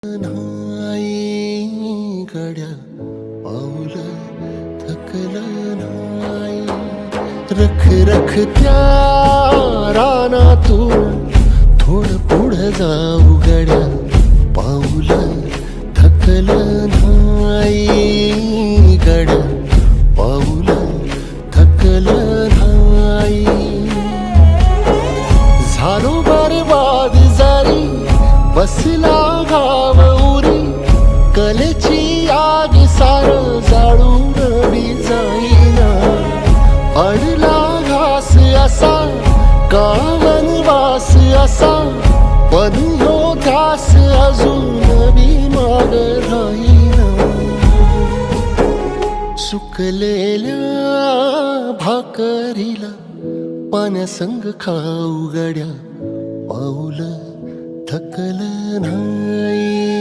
नाही गड्या पाऊल थकलं नाही. रख रख त्या रानातून थोडं पुढं जाऊ गड्या पाऊल थकलं नाही. गड्या पाऊल थकलं नाही. झालो बरबाद जारी बसला गाव उरी कलेची आग सार जाळून बी जाईना. अडला घास असा कावनवास असा पण हो ध्यास अजून बी माग राहीना. सुकलेल्या भाकरीला पाण्यासंग खाऊ गड्या पाऊल थकलं नाही.